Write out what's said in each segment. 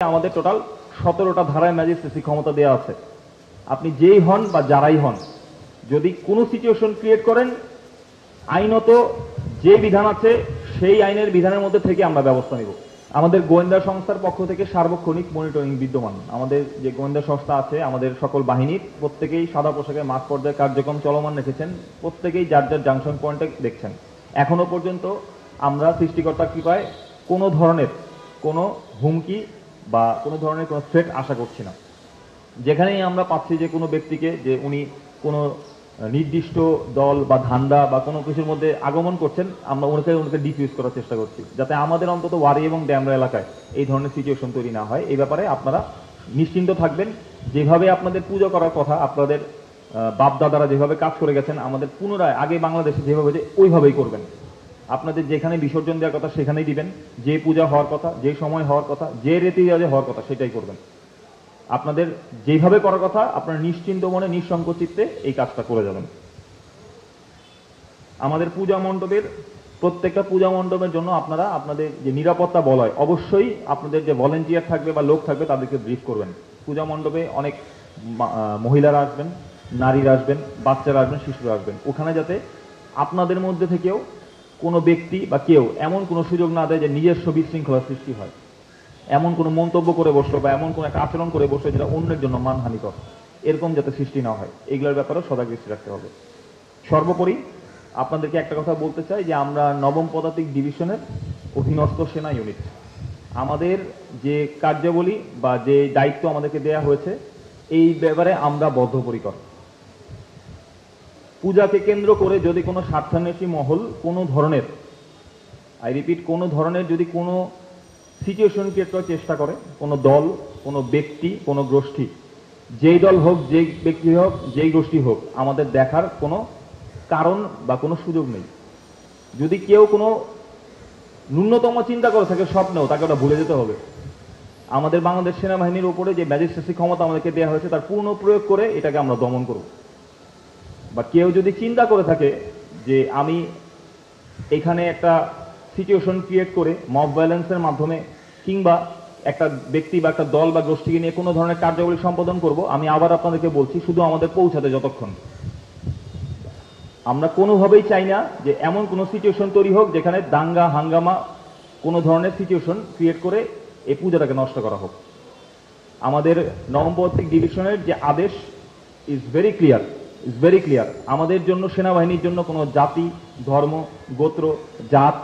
আমাদের টোটাল 17টা ধারায় ম্যাজিস্ট্রেসি ক্ষমতা দেওয়া আছে। আপনি যেই হন বা যারাই হন, যদি কোনো সিচুয়েশন ক্রিয়েট করেন, আইনত যে বিধান আছে সেই আইনের বিধানের মধ্যে থেকে আমরা ব্যবস্থা নিব। আমাদের গোয়েন্দা সংস্থার পক্ষ থেকে সার্বক্ষণিক মনিটরিং বিদ্যমান। আমাদের যে গোয়েন্দা সংস্থা আছে, আমাদের সকল বাহিনীর প্রত্যেকেই সাদা পোশাকে মাঠ পর্যায়ে কার্যক্রম চলমান রেখেছেন, প্রত্যেকেই যার যার জাংশন পয়েন্টে দেখছেন। এখনো পর্যন্ত আমরা সৃষ্টিকর্তার কৃপায় কোনো ধরনের কোনো হুমকি বা কোনো ধরনের কোনো থ্রেট আশা করছি না। যেখানেই আমরা পাচ্ছি যে কোনো ব্যক্তিকে যে উনি কোনো নির্দিষ্ট দল বা ধান্দা বা কোনো কিছুর মধ্যে আগমন করছেন, আমরা ওনাকে ডিফিউজ করার চেষ্টা করছি, যাতে আমাদের অন্তত ওয়ারি এবং ড্যামরা এলাকায় এই ধরনের সিচুয়েশন তৈরি না হয়। এই ব্যাপারে আপনারা নিশ্চিন্ত থাকবেন। যেভাবে আপনাদের পুজো করার কথা, আপনাদের বাপদাদারা যেভাবে কাজ করে গেছেন, আমাদের পুনরায় আগে বাংলাদেশে যেভাবে যে ওইভাবেই করবেন। আপনাদের যেখানে বিসর্জন দেওয়ার কথা সেখানেই দিবেন, যে পূজা হওয়ার কথা, যে সময় হওয়ার কথা, যে রীতি রেওয়াজে হওয়ার কথা সেটাই করবেন। আপনাদের যেভাবে করার কথা আপনারা নিশ্চিন্ত মনে নিঃসংকোচ চিত্তে এই কাজটা করে যাবেন। আমাদের পূজা মণ্ডপের প্রত্যেকটা পূজা মণ্ডপের জন্য আপনারা আপনাদের যে নিরাপত্তা বলয়, অবশ্যই আপনাদের যে ভলেন্টিয়ার থাকবে বা লোক থাকবে তাদেরকে ব্রিফ করবেন। পূজা মণ্ডপে অনেক মহিলারা আসবেন, নারীরা আসবেন, বাচ্চারা আসবেন, শিশুরা আসবেন। ওখানে যাতে আপনাদের মধ্যে থেকেও কোনো ব্যক্তি বা কেউ এমন কোনো সুযোগ না দেয় যে নিজস্ব বিশৃঙ্খলার সৃষ্টি হয়, এমন কোনো মন্তব্য করে বসলো বা এমন কোনো একটা আচরণ করে বসলো যেটা অন্যের জন্য মানহানিকর, এরকম যাতে সৃষ্টি না হয়, এগুলোর ব্যাপারেও সদা দৃষ্টি রাখতে হবে। সর্বোপরি আপনাদেরকে একটা কথা বলতে চাই যে আমরা নবম পদাতিক ডিভিশনের অধীনস্থ সেনা ইউনিট। আমাদের যে কার্যাবলী বা যে দায়িত্ব আমাদেরকে দেয়া হয়েছে, এই ব্যাপারে আমরা বদ্ধপরিকর। পূজাকে কেন্দ্র করে যদি কোনো স্বার্থান্বেষী মহল কোনো ধরনের, আই রিপিট, কোনো ধরনের যদি কোনো সিচুয়েশন ক্রিয়েট করার চেষ্টা করে, কোনো দল, কোনো ব্যক্তি, কোনো গোষ্ঠী, যেই দল হোক, যেই ব্যক্তি হোক, যেই গোষ্ঠী হোক, আমাদের দেখার কোনো কারণ বা কোনো সুযোগ নেই। যদি কেউ কোনো ন্যূনতম চিন্তা করে থাকে স্বপ্নেও, তাকে ওটা ভুলে যেতে হবে। আমাদের বাংলাদেশ সেনাবাহিনীর উপরে যে ম্যাজিস্ট্রেসি ক্ষমতা আমাদেরকে দেওয়া হয়েছে তার পূর্ণ প্রয়োগ করে এটাকে আমরা দমন করব। বা কেউ যদি চিন্তা করে থাকে যে আমি এখানে একটা সিচুয়েশন ক্রিয়েট করে মব ভায়োলেন্সের মাধ্যমে কিংবা একটা ব্যক্তি বা একটা দল বা গোষ্ঠীকে নিয়ে কোনো ধরনের কার্যাবলী সম্পাদন করব, আমি আবার আপনাদেরকে বলছি, শুধু আমাদের পৌঁছাতে যতক্ষণ, আমরা কোনোভাবেই চাই না যে এমন কোনো সিচুয়েশন তৈরি হোক যেখানে দাঙ্গা হাঙ্গামা কোনো ধরনের সিচুয়েশন ক্রিয়েট করে এই পূজাটাকে নষ্ট করা হোক। আমাদের নবম পদাতিক ডিভিশনের যে আদেশ ইজ ভেরি ক্লিয়ার। আমাদের জন্য, সেনাবাহিনীর জন্য কোনো জাতি, ধর্ম, গোত্র, জাত,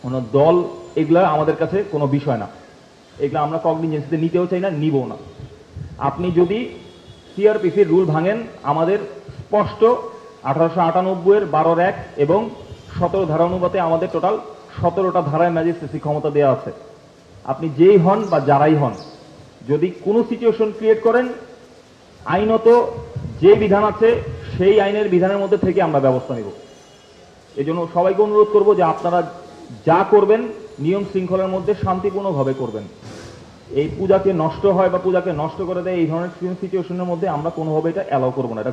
কোনো দল, এগুলা আমাদের কাছে কোনো বিষয় না। এগুলো আমরা কগনিজেন্সিতে নিতেও চাই না, নিবো না। আপনি যদি সিআরপিসির রুল ভাঙেন, আমাদের স্পষ্ট 1898-এর 12-1 এবং 17 ধারা অনুপাতে আমাদের টোটাল 17টা ধারায় ম্যাজিস্ট্রেসি ক্ষমতা দেওয়া আছে। আপনি যেই হন বা যারাই হন, যদি কোনো সিচুয়েশন ক্রিয়েট করেন, আইনত যে বিধান আছে সেই আইনের বিধানের মধ্যে থেকে আমরা ব্যবস্থা নিব। এজন্য সবাইকে অনুরোধ করব যে আপনারা যা করবেন নিয়ম শৃঙ্খলার মধ্যে শান্তিপূর্ণভাবে করবেন। এই পূজাকে নষ্ট হয় বা পূজাকে নষ্ট করে দেয় এই ধরনের সিচুয়েশনের মধ্যে আমরা কোনোভাবে এটা অ্যালাউ করবো না। এটা